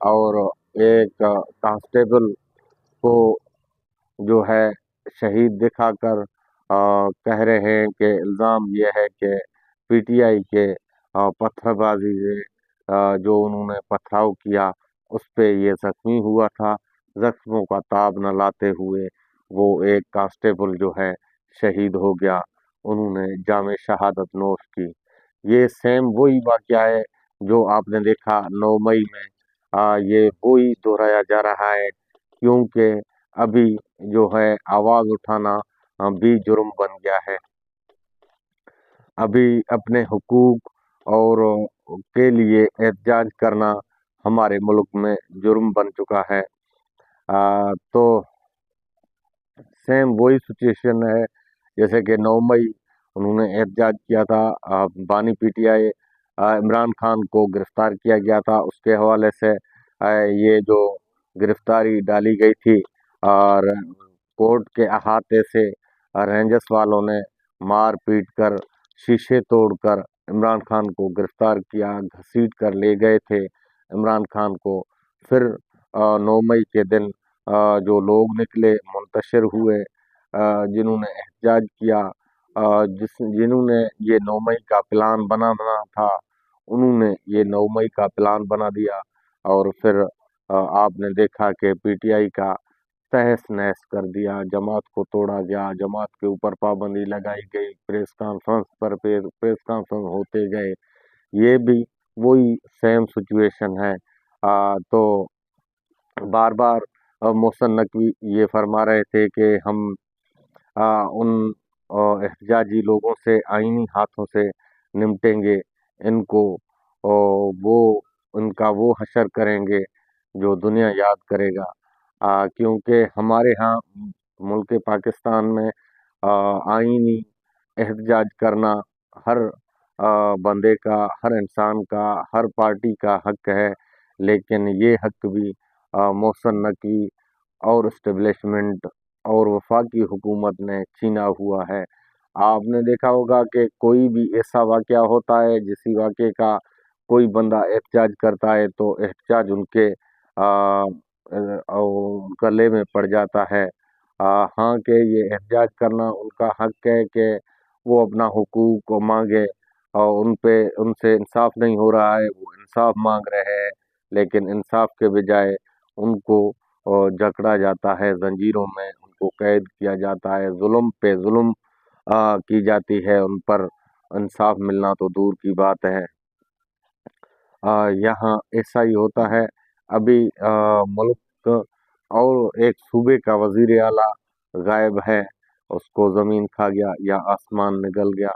اور ایک کانسٹیبل کو جو ہے شہید دکھا کر کہہ رہے ہیں کہ الزام یہ ہے کہ پی ٹی آئی کے پتھر بازی سے جو انہوں نے پتھراؤ کیا اس پہ یہ زخمی ہوا تھا۔ زخموں کا تاب نہ لاتے ہوئے وہ ایک کانسٹیبل جو ہے شہید ہو گیا، انہوں نے جام شہادت نوش کی۔ یہ سیم وہی واقعہ ہے جو آپ نے دیکھا 9 مئی میں، یہ وہی دہرایا جا رہا ہے، کیونکہ ابھی جو ہے آواز اٹھانا بھی جرم بن گیا ہے۔ ابھی اپنے حقوق اور کے لیے احتجاج کرنا ہمارے ملک میں جرم بن چکا ہے۔ تو سیم وہی سچویشن ہے جیسے کہ 9 مئی انہوں نے احتجاج کیا تھا، بانی P T I Imran Khan کو گرفتار کیا گیا تھا، اس کے حوالے سے یہ جو گرفتاری ڈالی گئی تھی اور کورٹ کے احاطے سے رینجرس والوں نے مار پیٹ کر شیشے توڑ کر عمران خان کو گرفتار کیا، گھسیٹ کر لے گئے تھے عمران خان کو۔ پھر 9 مئی کے دن جو لوگ نکلے، منتشر ہوئے، جنہوں نے احتجاج کیا، جنہوں نے یہ 9 مئی کا پلان بنانا تھا، انہوں نے یہ 9 مئی کا پلان بنا دیا، اور پھر آپ نے دیکھا کہ پی ٹی آئی کا تہس نہس کر دیا، جماعت کو توڑا گیا، جماعت کے اوپر پابندی لگائی گئی، پریس کانفرنس پر پریس کانفرنس ہوتے گئے۔ یہ بھی وہی سیم سچویشن ہے۔ تو بار بار محسن نقوی یہ فرما رہے تھے کہ ہم ان احتجاجی لوگوں سے آئینی ہاتھوں سے نمٹیں گے، ان کو وہ ان کا وہ حشر کریں گے جو دنیا یاد کرے گا، کیونکہ ہمارے ہاں ملک پاکستان میں آئینی احتجاج کرنا ہر بندے کا، ہر انسان کا، ہر پارٹی کا حق ہے، لیکن یہ حق بھی محسن نقوی اور اسٹیبلشمنٹ اور وفاقی حکومت نے چھینا ہوا ہے۔ آپ نے دیکھا ہوگا کہ کوئی بھی ایسا واقعہ ہوتا ہے، جسی واقعے کا کوئی بندہ احتجاج کرتا ہے تو احتجاج ان کے گلے میں پڑ جاتا ہے۔ ہاں کہ یہ احتجاج کرنا ان کا حق ہے کہ وہ اپنا حقوق کو مانگے، اور ان سے انصاف نہیں ہو رہا ہے، وہ انصاف مانگ رہے ہیں، لیکن انصاف کے بجائے ان کو جکڑا جاتا ہے زنجیروں میں، ان کو قید کیا جاتا ہے، ظلم پہ ظلم کی جاتی ہے ان پر، انصاف ملنا تو دور کی بات ہے۔ یہاں ایسا ہی ہوتا ہے۔ ابھی ملک اور ایک صوبے کا وزیر اعلیٰ غائب ہے، اس کو زمین کھا گیا یا آسمان نگل گیا،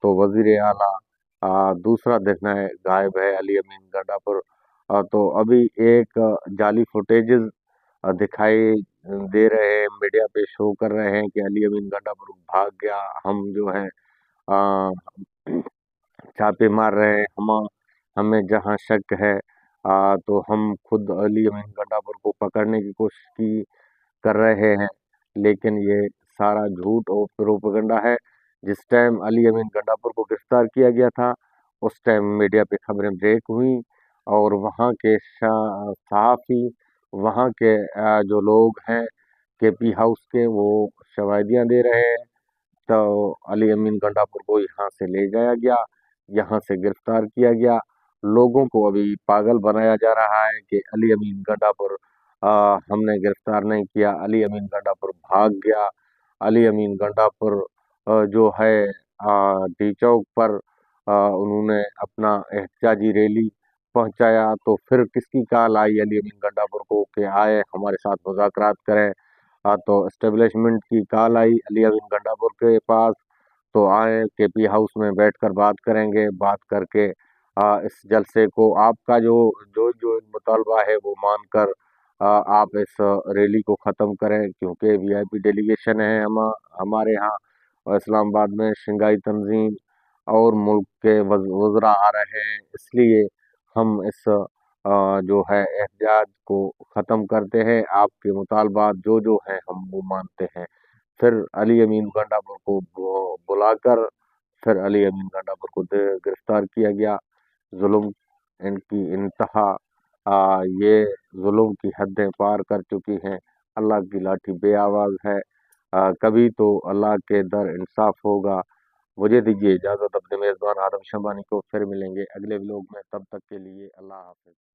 تو وزیر اعلیٰ دوسرا دیکھنا ہے غائب ہے، علی امین گنڈا پر۔ تو ابھی ایک جعلی فوٹیجز دکھائی دے رہے ہیں، میڈیا پہ شو کر رہے ہیں کہ علی امین گنڈا پر بھاگ گیا، ہم جو ہے چھاپے مار رہے ہیں، ہمیں جہاں شک ہے تو ہم خود علی امین گنڈا پر کو پکڑنے کی کوشش کر رہے ہیں، لیکن یہ سارا جھوٹ اور پروپیگنڈا ہے۔ جس ٹائم علی امین گنڈاپور کو گرفتار کیا گیا تھا، اس ٹائم میڈیا پہ خبریں بریک ہوئیں، اور وہاں کے صحافی، وہاں کے جو لوگ ہیں کے پی ہاؤس کے، وہ شواہدیاں دے رہے ہیں، تو علی امین گنڈاپور کو یہاں سے لے جایا گیا، یہاں سے گرفتار کیا گیا۔ لوگوں کو ابھی پاگل بنایا جا رہا ہے کہ علی امین گنڈاپور ہم نے گرفتار نہیں کیا، علی امین گنڈاپور بھاگ گیا۔ علی امین گنڈاپور جو ہے ڈی چوک پر انہوں نے اپنا احتجاجی ریلی پہنچایا، تو پھر کس کی کال آئی علی امین گنڈاپور کو کہ آئے ہمارے ساتھ مذاکرات کریں؟ تو اسٹیبلشمنٹ کی کال آئی علی امین گنڈاپور کے پاس، تو آئے کے پی ہاؤس میں بیٹھ کر بات کریں گے، بات کر کے اس جلسے کو آپ کا جو مطالبہ ہے وہ مان کر آپ اس ریلی کو ختم کریں، کیونکہ وی آئی پی ڈیلیگیشن ہے ہمارے ہاں، اور اسلام آباد میں شنگھائی تنظیم اور ملک کے وزراء آ رہے ہیں، اس لیے ہم اس جو ہے احتجاج کو ختم کرتے ہیں، آپ کے مطالبات جو ہیں ہم وہ مانتے ہیں۔ پھر علی امین گنڈاپور کو بلا کر پھر علی امین گنڈاپور کو گرفتار کیا گیا۔ ظلم ان کی انتہا یہ ظلم کی حدیں پار کر چکی ہیں۔ اللہ کی لاٹھی بے آواز ہے۔ کبھی تو اللہ کے در انصاف ہوگا۔ مجھے دیجیے اجازت، اپنے میزبان آدم شمانی کو پھر ملیں گے اگلے ولاگ میں، تب تک کے لیے اللہ حافظ۔